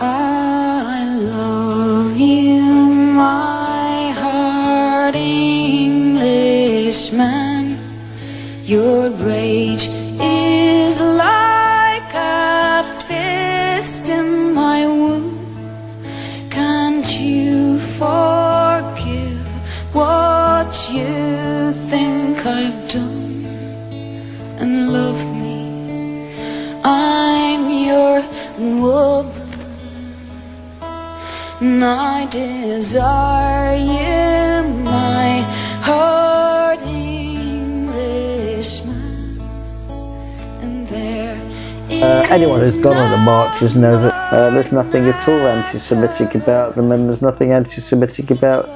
I love you, my heart Englishman. Your rage is like a fist in my wound. Can't you forgive what you think I've done and love me? I'm your woman. I desire you, my heart Englishman. And there anyone who's gone on the marches knows that there's nothing at all anti-Semitic about them, and there's nothing anti-Semitic about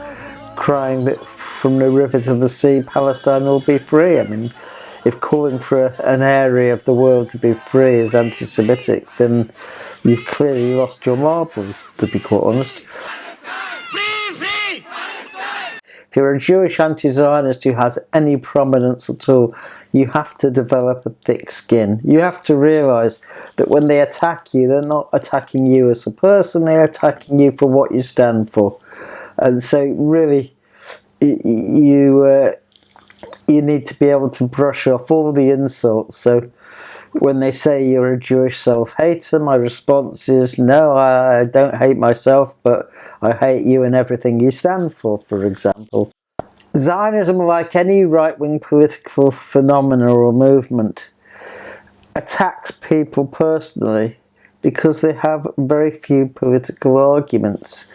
crying that from the river to the sea Palestine will be free. I mean, if calling for an area of the world to be free is anti-Semitic, then you've clearly lost your marbles, to be quite honest. If you're a Jewish anti-Zionist who has any prominence at all, you have to develop a thick skin. You have to realise that when they attack you, they're not attacking you as a person, they're attacking you for what you stand for. And so really, you need to be able to brush off all the insults. So when they say you're a Jewish self-hater, my response is, no, I don't hate myself, but I hate you and everything you stand for example. Zionism, like any right-wing political phenomena or movement, attacks people personally because they have very few political arguments.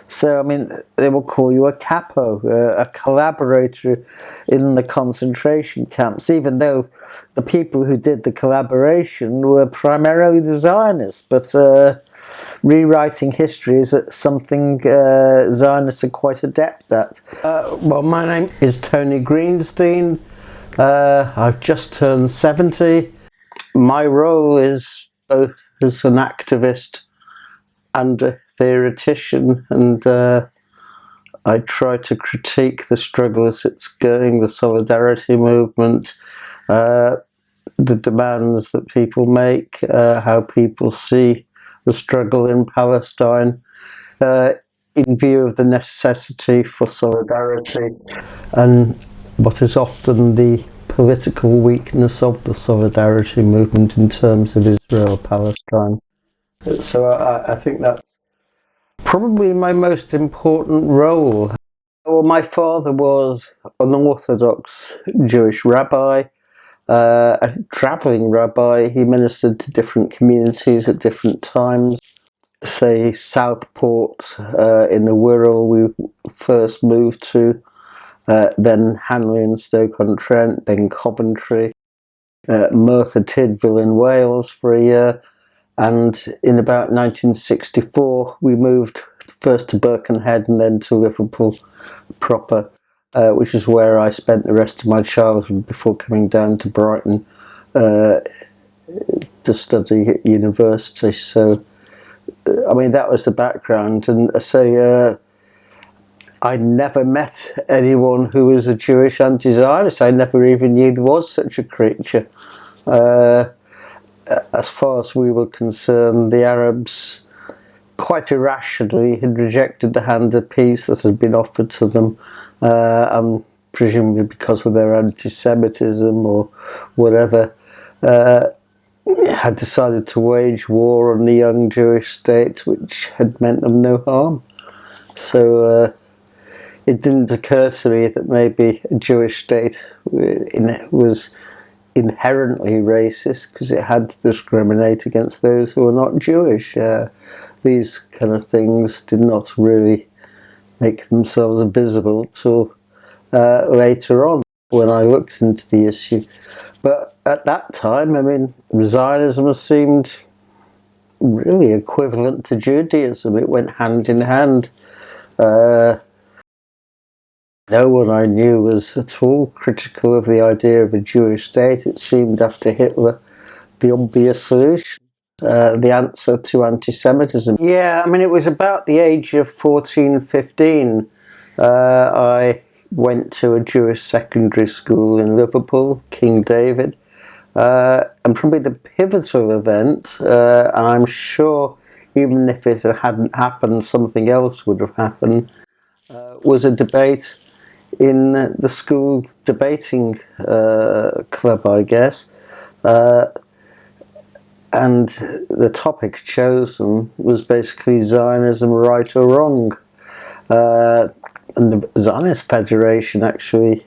So, I mean, they will call you a capo, a collaborator in the concentration camps, even though the people who did the collaboration were primarily the Zionists. But rewriting history is something Zionists are quite adept at. Well, my name is Tony Greenstein. I've just turned 70. My role is both as an activist and a theoretician, and I try to critique the struggle as it's going, the solidarity movement, the demands that people make, how people see the struggle in Palestine, in view of the necessity for solidarity and what is often the political weakness of the solidarity movement in terms of Israel-Palestine. So I think that's probably my most important role. Well, my father was an Orthodox Jewish rabbi, a travelling rabbi. He ministered to different communities at different times. Say Southport in the Wirral we first moved to, then Hanley and Stoke-on-Trent, then Coventry, Merthyr Tydfil in Wales for a year. And in about 1964, we moved first to Birkenhead and then to Liverpool proper, which is where I spent the rest of my childhood before coming down to Brighton to study at university. So, I mean, that was the background. And so I never met anyone who was a Jewish anti-Zionist. I never even knew there was such a creature. As far as we were concerned, the Arabs quite irrationally had rejected the hand of peace that had been offered to them, and presumably because of their anti-Semitism or whatever, had decided to wage war on the young Jewish state, which had meant them no harm. So it didn't occur to me that maybe a Jewish state was inherently racist because it had to discriminate against those who were not Jewish. These kind of things did not really make themselves visible till later on when I looked into the issue. But at that time, I mean, Zionism seemed really equivalent to Judaism. It went hand in hand. No one I knew was at all critical of the idea of a Jewish state. It seemed after Hitler the obvious solution, the answer to anti-Semitism. Yeah, I mean, it was about the age of 14, 15. I went to a Jewish secondary school in Liverpool, King David, and probably the pivotal event, and I'm sure even if it hadn't happened, something else would have happened, was a debate in the school debating club, I guess. And the topic chosen was basically Zionism, right or wrong. And the Zionist Federation actually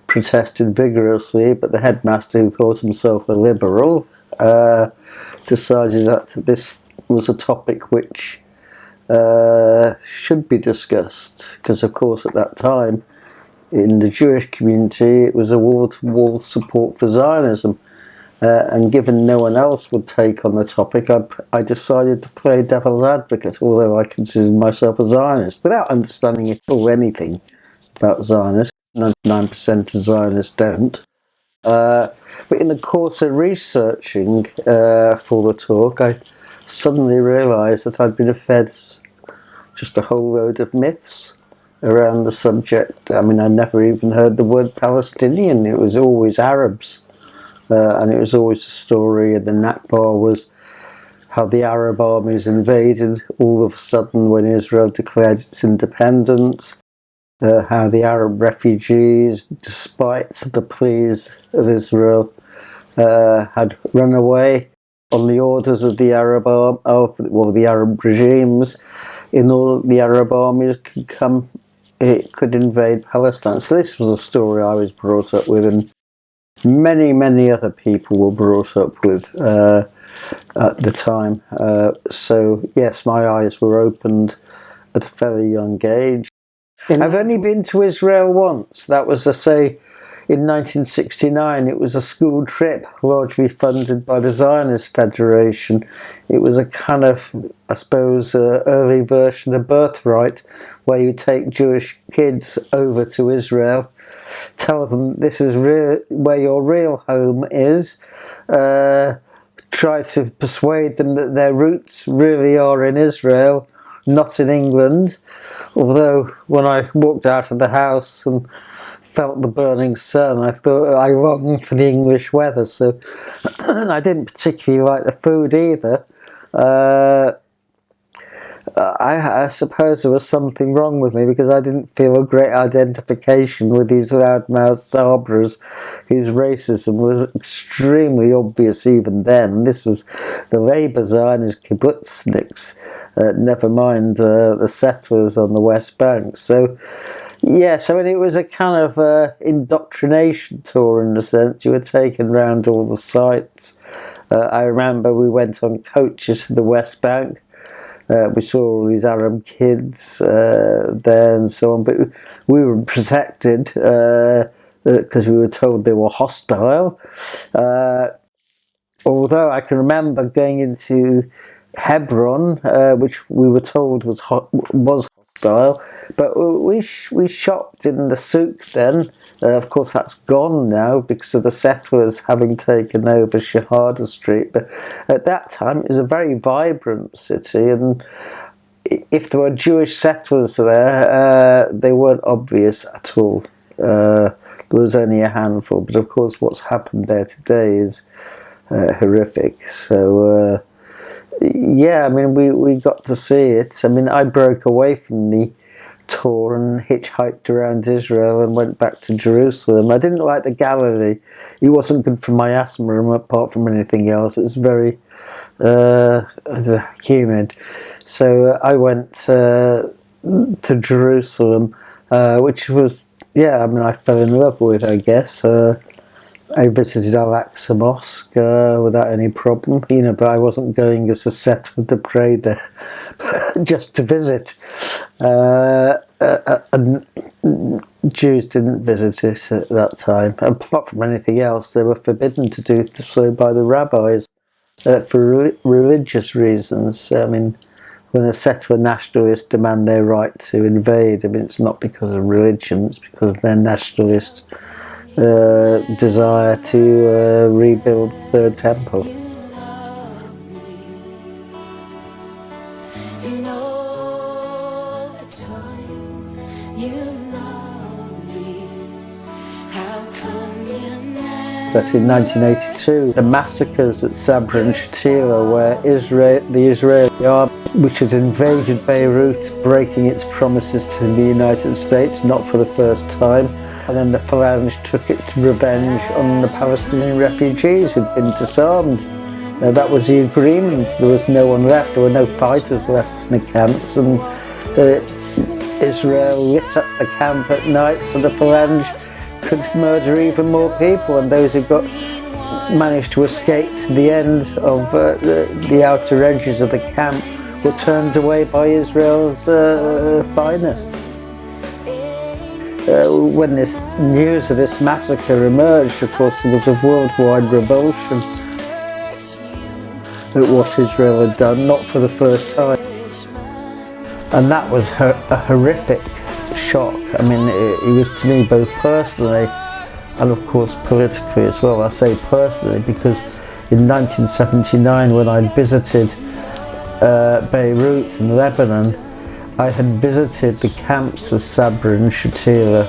protested vigorously, but the headmaster, who thought himself a liberal, decided that this was a topic which should be discussed, because of course at that time in the Jewish community it was a wall-to-wall support for Zionism, and given no one else would take on the topic, I decided to play devil's advocate, although I considered myself a Zionist without understanding at all anything about Zionists. 99% of Zionists don't. But in the course of researching for the talk, I suddenly realised that I'd been fed just a whole load of myths around the subject. I mean, I never even heard the word Palestinian. It was always Arabs. And it was always a story, and the Nakba was how the Arab armies invaded all of a sudden when Israel declared its independence. How the Arab refugees, despite the pleas of Israel, had run away on the orders of the the Arab regimes, in order the Arab armies could invade Palestine. So this was a story I was brought up with, and many other people were brought up with at the time. So yes, my eyes were opened at a very young age. I've only been to Israel once. That was, I say, in 1969. It was a school trip, largely funded by the Zionist Federation. It was a kind of, I suppose, early version of Birthright, where you take Jewish kids over to Israel, tell them this is where your real home is, try to persuade them that their roots really are in Israel, not in England. Although when I walked out of the house and felt the burning sun, I thought I longed for the English weather. So I didn't particularly like the food either. I suppose there was something wrong with me, because I didn't feel a great identification with these loudmouth Sabras whose racism was extremely obvious even then. This was the Labour Zionist kibbutzniks, never mind the settlers on the West Bank. So yes, I mean, it was a kind of indoctrination tour in a sense. You were taken around all the sites. I remember we went on coaches to the West Bank. We saw all these Arab kids there and so on, but we were protected because we were told they were hostile. Although I can remember going into Hebron, which we were told was hostile, but we shopped in the souk then. Of course, that's gone now because of the settlers having taken over Shahada Street. But at that time, it was a very vibrant city, and if there were Jewish settlers there, they weren't obvious at all. There was only a handful, but of course, what's happened there today is horrific. So yeah, I mean, we got to see it. I mean, I broke away from the tour and hitchhiked around Israel and went back to Jerusalem. I didn't like the Galilee. It wasn't good for my asthma apart from anything else. It's very humid. So I went to Jerusalem, which was, yeah, I mean, I fell in love with, I guess. I visited Al-Aqsa Mosque without any problem, but I wasn't going as a settler to pray there, just to visit. And Jews didn't visit it at that time. Apart from anything else, they were forbidden to do so by the rabbis for religious reasons. I mean, when a settler nationalists demand their right to invade, I mean, it's not because of religion, it's because they're nationalist desire to rebuild the Third Temple. You love me. How come you never that in 1982, the massacres at Sabra and Shatila, where the Israeli army, which had invaded Beirut, breaking its promises to the United States, not for the first time, and then the Phalange took its revenge on the Palestinian refugees who'd been disarmed. That was the agreement. There was no one left, there were no fighters left in the camps, and Israel lit up the camp at night so the Phalange could murder even more people, and those who managed to escape to the end of the outer edges of the camp were turned away by Israel's finest. When this news of this massacre emerged, of course, there was a worldwide revulsion at what Israel had done, not for the first time. And that was a horrific shock. I mean, it was to me both personally and of course politically as well. I say personally because in 1979, when I visited Beirut in Lebanon, I had visited the camps of Sabra and Shatila,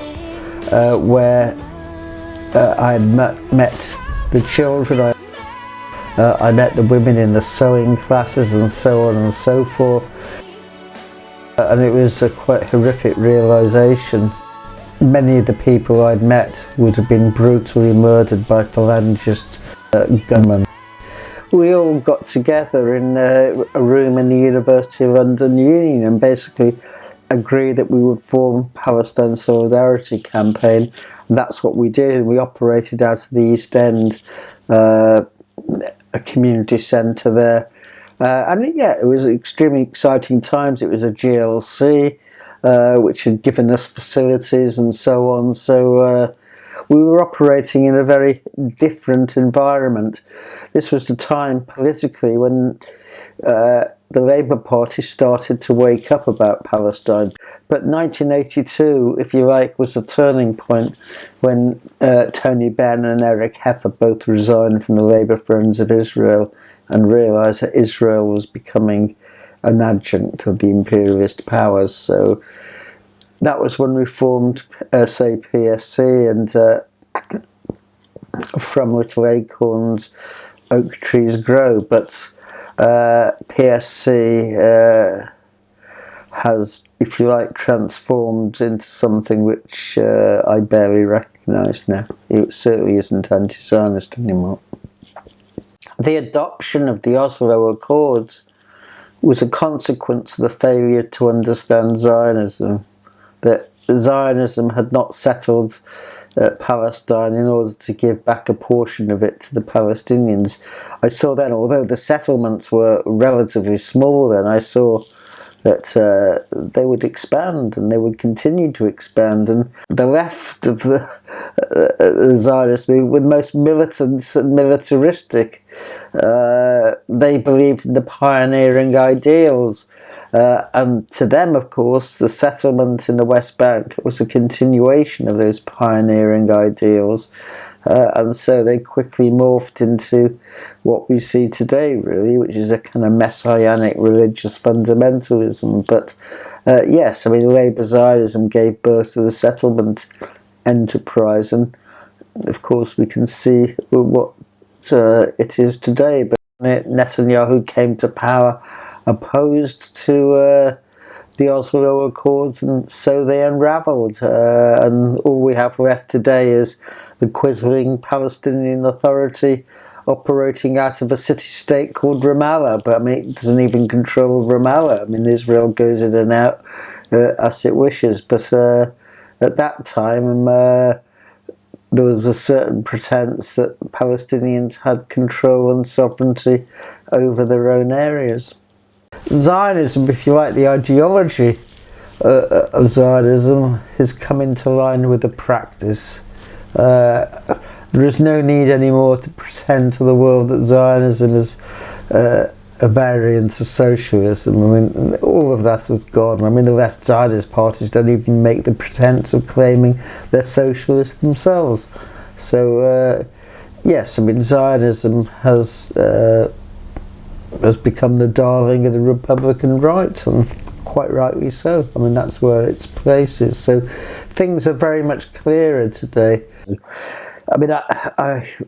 where I had met the children, I met the women in the sewing classes and so on and so forth. And it was a quite horrific realisation. Many of the people I'd met would have been brutally murdered by Phalangist gunmen. We all got together in a room in the University of London Union and basically agreed that we would form Palestine Solidarity Campaign. And that's what we did. We operated out of the East End, a community centre there. And yeah, it was extremely exciting times. It was a GLC, which had given us facilities and so on. So we were operating in a very different environment. This was the time politically when the Labour Party started to wake up about Palestine. But 1982, if you like, was a turning point when Tony Benn and Eric Heffer both resigned from the Labour Friends of Israel and realised that Israel was becoming an adjunct of the imperialist powers. So that was when we formed, say, PSC, and from little acorns, oak trees grow. But PSC has, if you like, transformed into something which I barely recognise now. It certainly isn't anti-Zionist anymore. The adoption of the Oslo Accords was a consequence of the failure to understand Zionism, that Zionism had not settled Palestine in order to give back a portion of it to the Palestinians. I saw then, although the settlements were relatively small then, I saw that they would expand and they would continue to expand, and the left of the Zionist movement were most militant and militaristic. They believed in the pioneering ideals, and to them, of course, the settlement in the West Bank was a continuation of those pioneering ideals. And so they quickly morphed into what we see today, really, which is a kind of messianic religious fundamentalism. But yes, I mean, Labour Zionism gave birth to the settlement enterprise, and of course we can see what it is today. But Netanyahu came to power opposed to the Oslo Accords, and so they unravelled. And all we have left today is the quisling Palestinian Authority operating out of a city-state called Ramallah. But I mean, it doesn't even control Ramallah. I mean, Israel goes in and out as it wishes. But at that time, there was a certain pretense that Palestinians had control and sovereignty over their own areas. Zionism, if you like, the ideology of Zionism has come into line with the practice. There is no need anymore to pretend to the world that Zionism is a variant of socialism. I mean, all of that has gone. I mean, the left Zionist parties don't even make the pretense of claiming they're socialists themselves. So, yes, I mean, Zionism has become the darling of the Republican right, and quite rightly so. I mean, that's where its place is. So things are very much clearer today. I mean,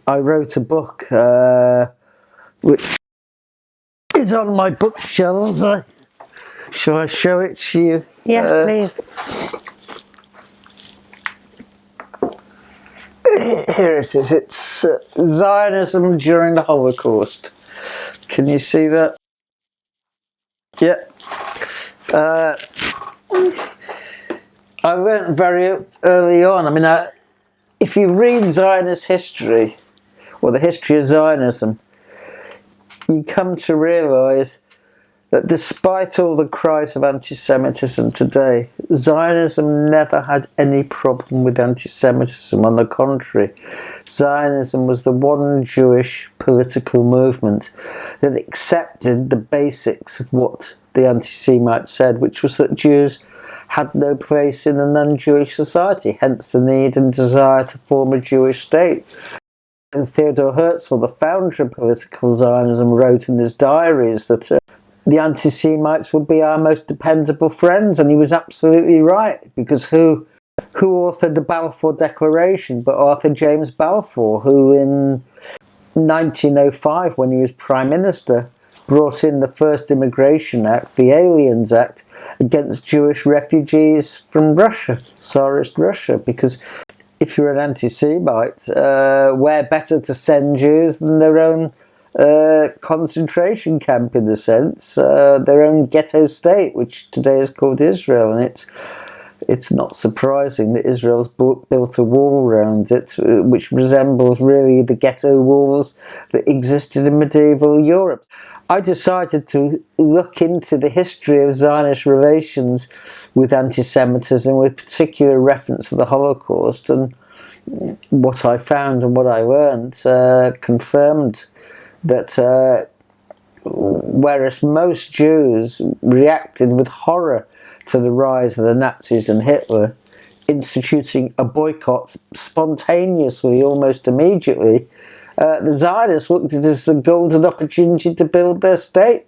I wrote a book which is on my bookshelves. Shall I show it to you? Yeah, please. Here it is. It's Zionism During the Holocaust. Can you see that? Yeah. I learned very early on. I mean, if you read Zionist history, or the history of Zionism, you come to realise that despite all the cries of anti-Semitism today, Zionism never had any problem with anti-Semitism. On the contrary, Zionism was the one Jewish political movement that accepted the basics of what the anti-Semites said, which was that Jews had no place in a non-Jewish society, hence the need and desire to form a Jewish state. And Theodor Herzl, the founder of political Zionism, wrote in his diaries that the anti-Semites would be our most dependable friends, and he was absolutely right, because who authored the Balfour Declaration but Arthur James Balfour, who in 1905, when he was Prime Minister, brought in the first Immigration Act, the Aliens Act, against Jewish refugees from Russia, Tsarist Russia, because if you're an anti-Semite, where better to send Jews than their own concentration camp, in a sense, their own ghetto state, which today is called Israel. And it's not surprising that Israel's built a wall around it, which resembles really the ghetto walls that existed in medieval Europe. I decided to look into the history of Zionist relations with anti-Semitism, with particular reference to the Holocaust, and what I found and what I learned confirmed that whereas most Jews reacted with horror to the rise of the Nazis and Hitler, instituting a boycott spontaneously, almost immediately, the Zionists looked at it as a golden opportunity to build their state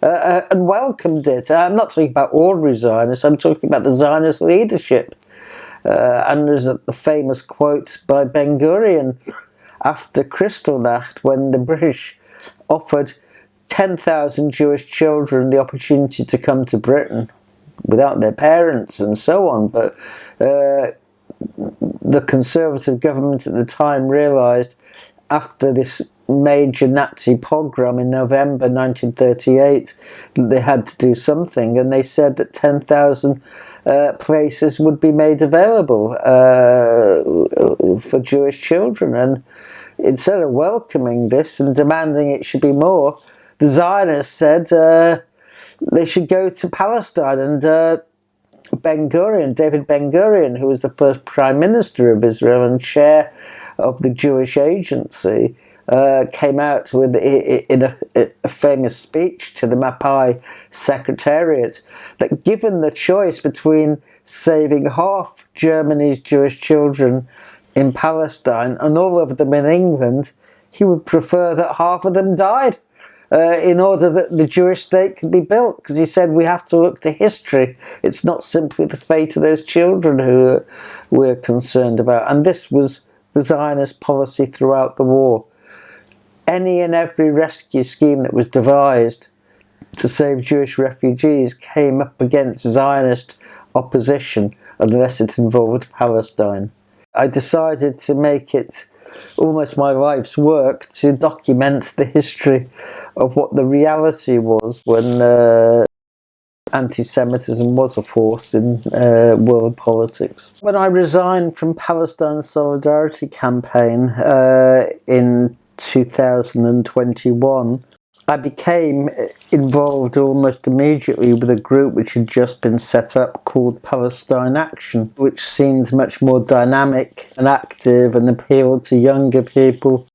and welcomed it. I'm not talking about ordinary Zionists, I'm talking about the Zionist leadership. And there's the famous quote by Ben Gurion after Kristallnacht, when the British offered 10,000 Jewish children the opportunity to come to Britain without their parents and so on. But the Conservative government at the time realised, after this major Nazi pogrom in November 1938, that they had to do something, and they said that 10,000 places would be made available for Jewish children. And instead of welcoming this and demanding it should be more, the Zionists said they should go to Palestine. And David Ben Gurion, who was the first Prime Minister of Israel and chair of the Jewish Agency, came out with in a famous speech to the Mapai Secretariat that given the choice between saving half Germany's Jewish children in Palestine and all of them in England, he would prefer that half of them died in order that the Jewish state could be built, because he said we have to look to history. It's not simply the fate of those children who we're concerned about. And this was the Zionist policy throughout the war. Any and every rescue scheme that was devised to save Jewish refugees came up against Zionist opposition unless it involved Palestine. I decided to make it almost my life's work to document the history of what the reality was when anti-Semitism was a force in world politics. When I resigned from Palestine Solidarity Campaign in 2021, I became involved almost immediately with a group which had just been set up called Palestine Action, which seemed much more dynamic and active and appealed to younger people,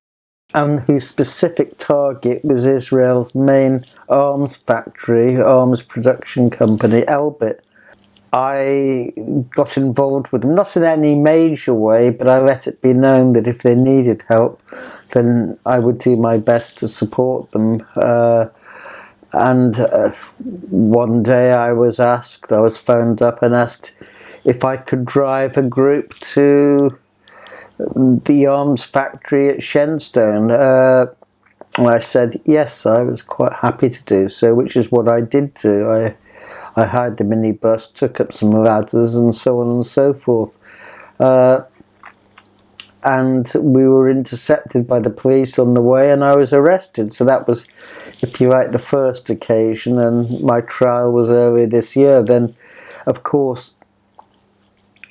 and whose specific target was Israel's main arms factory, arms production company, Elbit. I got involved with them, not in any major way, but I let it be known that if they needed help, then I would do my best to support them. And one day I was phoned up and asked if I could drive a group to the arms factory at Shenstone. I said yes, I was quite happy to do so, which is what I did do. I hired the minibus, took up some ladders and so on and so forth. And we were intercepted by the police on the way and I was arrested. So that was, if you like, the first occasion, and my trial was earlier this year. Then, of course,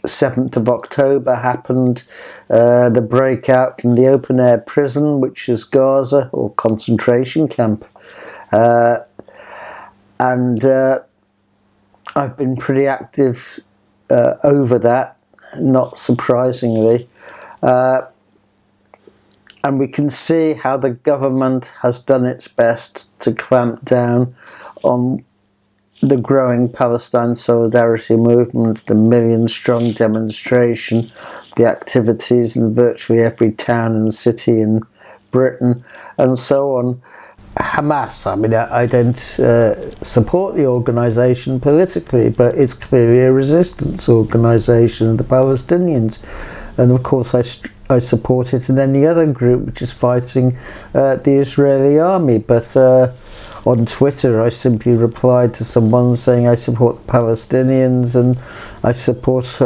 7th of October happened, the breakout from the open-air prison, which is Gaza, or concentration camp. And I've been pretty active over that, not surprisingly. And we can see how the government has done its best to clamp down on the growing Palestine solidarity movement, the million-strong demonstration, the activities in virtually every town and city in Britain, and so on. Hamas, I mean, I don't support the organisation politically, but it's clearly a resistance organisation of the Palestinians. And of course I support it in any other group which is fighting the Israeli army. But on Twitter I simply replied to someone saying I support the Palestinians and I support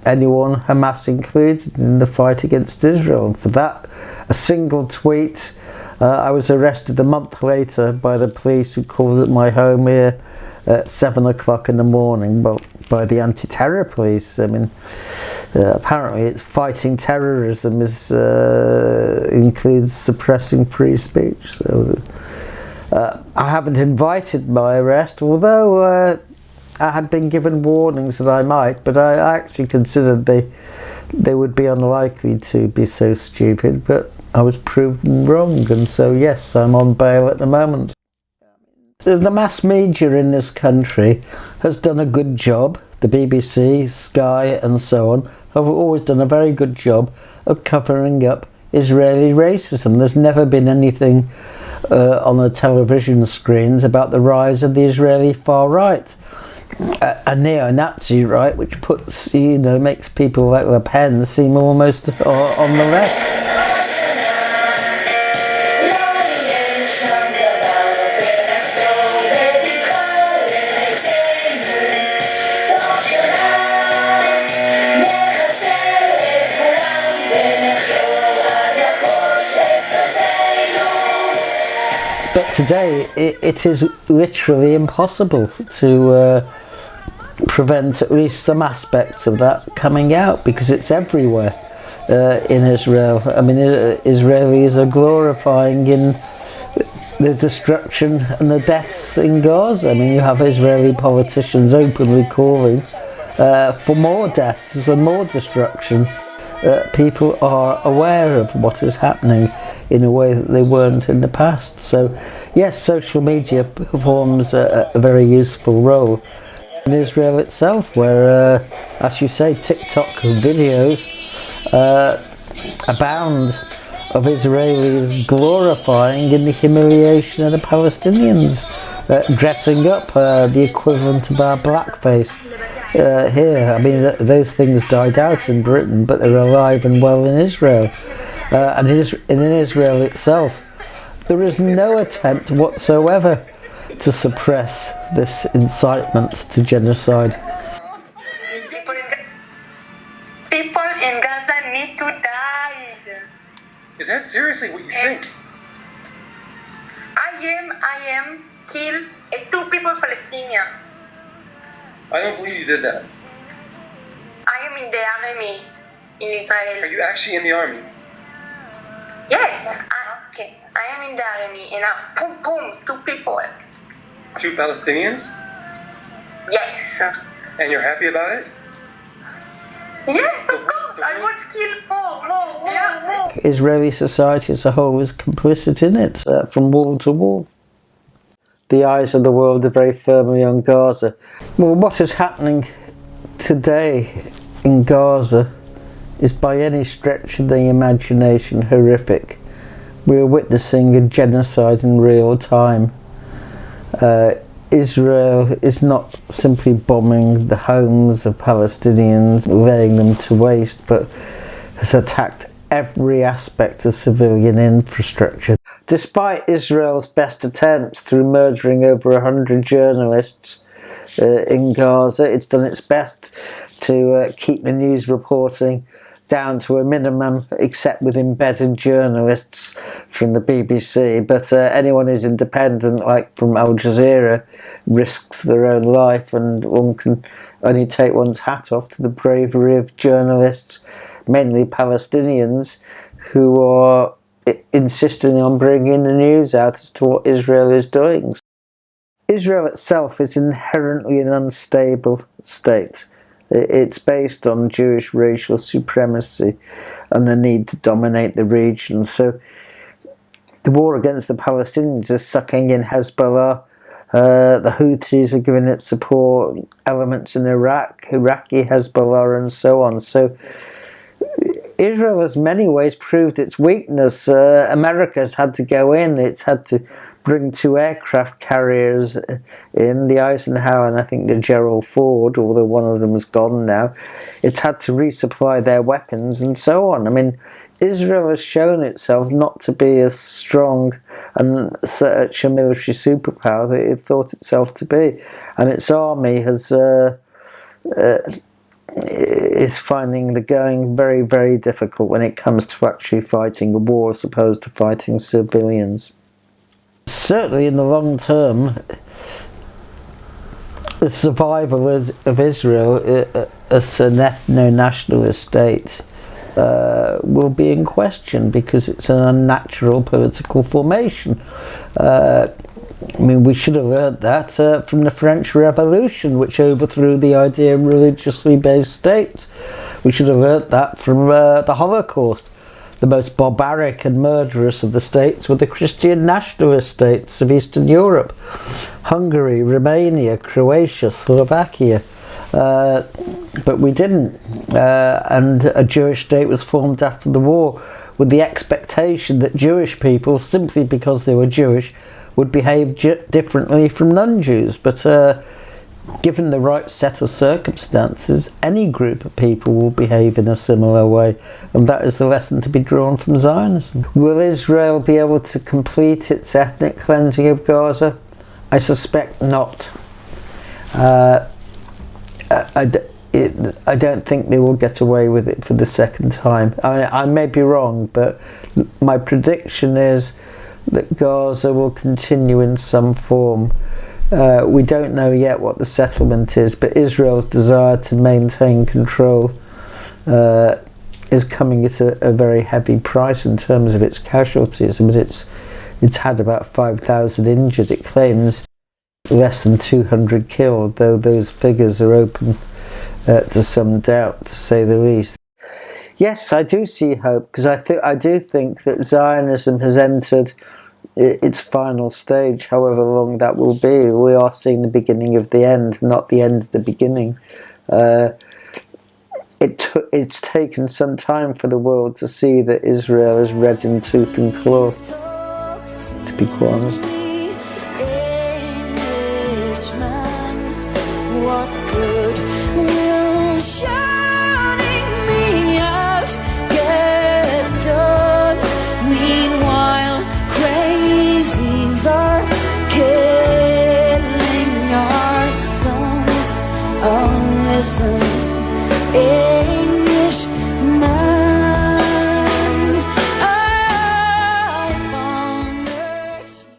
anyone, Hamas included, in the fight against Israel. And for that, a single tweet, I was arrested a month later by the police who called at my home here at 7 o'clock in the morning, well, by the anti-terror police. I mean, apparently it's fighting terrorism includes suppressing free speech. So I haven't invited my arrest, although I had been given warnings that I might, but I actually considered they would be unlikely to be so stupid, but I was proven wrong, and so yes, I'm on bail at the moment. The mass media in this country has done a good job. The BBC, Sky and so on have always done a very good job of covering up Israeli racism. There's never been anything on the television screens about the rise of the Israeli far right, a neo-Nazi right, which puts, makes people like Le Pen seem almost on the left. But today it is literally impossible to prevent at least some aspects of that coming out, because it's everywhere in Israel. I mean, Israelis are glorifying in the destruction and the deaths in Gaza. I mean, you have Israeli politicians openly calling for more deaths and more destruction. People are aware of what is happening in a way that they weren't in the past. So yes, social media performs a very useful role in Israel itself, where as you say, TikTok videos abound of Israelis glorifying in the humiliation of the Palestinians, dressing up the equivalent of our blackface here. I mean, those things died out in Britain, but they're alive and well in Israel. And in Israel itself, there is no attempt whatsoever to suppress this incitement to genocide. People in Gaza need to die. Is that seriously what you think? I am killed 2 people Palestinian. I don't believe you did that. I am in the army in Israel. Are you actually in the army? Yes, okay. I am in the army and boom, boom, 2 people. 2 Palestinians? Yes. And you're happy about it? Yes, of course. I was killed more. Israeli society as a whole is complicit in it, from wall to wall. The eyes of the world are very firmly on Gaza. Well, what is happening today in Gaza is by any stretch of the imagination horrific. We are witnessing a genocide in real time. Israel is not simply bombing the homes of Palestinians, laying them to waste, but has attacked every aspect of civilian infrastructure. Despite Israel's best attempts through murdering over 100 journalists in Gaza, it's done its best to keep the news reporting down to a minimum, except with embedded journalists from the BBC. But anyone who's independent, like from Al Jazeera, risks their own life, and one can only take one's hat off to the bravery of journalists, mainly Palestinians, who are insisting on bringing the news out as to what Israel is doing. Israel itself is inherently an unstable state. It's based on Jewish racial supremacy and the need to dominate the region. So the war against the Palestinians is sucking in Hezbollah. The Houthis are giving it support, elements in Iraq, Iraqi Hezbollah, and so on. So Israel has many ways proved its weakness. America's had to go in. It's had to bring 2 aircraft carriers in, the Eisenhower and I think the Gerald Ford, although one of them is gone now. It's had to resupply their weapons and so on. I mean, Israel has shown itself not to be as strong and such a military superpower that it thought itself to be. And its army has is finding the going very, very difficult when it comes to actually fighting a war as opposed to fighting civilians. Certainly in the long term, the survival of Israel as an ethno-nationalist state will be in question, because it's an unnatural political formation. I mean, we should have learned that from the French Revolution, which overthrew the idea of religiously based states. We should have learned that from the Holocaust. The most barbaric and murderous of the states were the Christian nationalist states of Eastern Europe. Hungary, Romania, Croatia, Slovakia. But we didn't. And a Jewish state was formed after the war with the expectation that Jewish people, simply because they were Jewish, would behave differently from non-Jews. But given the right set of circumstances, any group of people will behave in a similar way, and that is the lesson to be drawn from Zionism. Will Israel be able to complete its ethnic cleansing of Gaza? I suspect not. I don't think they will get away with it for the second time. I may be wrong, but my prediction is that Gaza will continue in some form. We don't know yet what the settlement is, but Israel's desire to maintain control is coming at a very heavy price in terms of its casualties. I mean, it's had about 5,000 injured. It claims less than 200 killed, though those figures are open to some doubt, to say the least. Yes, I do see hope, because I do think that Zionism has entered its final stage, however long that will be. We are seeing the beginning of the end, not the end of the beginning. It's taken some time for the world to see that Israel is red in tooth and claw, to be quite honest. What good will shouting me out get done? Meanwhile, crazies are killing our sons. Oh, listen.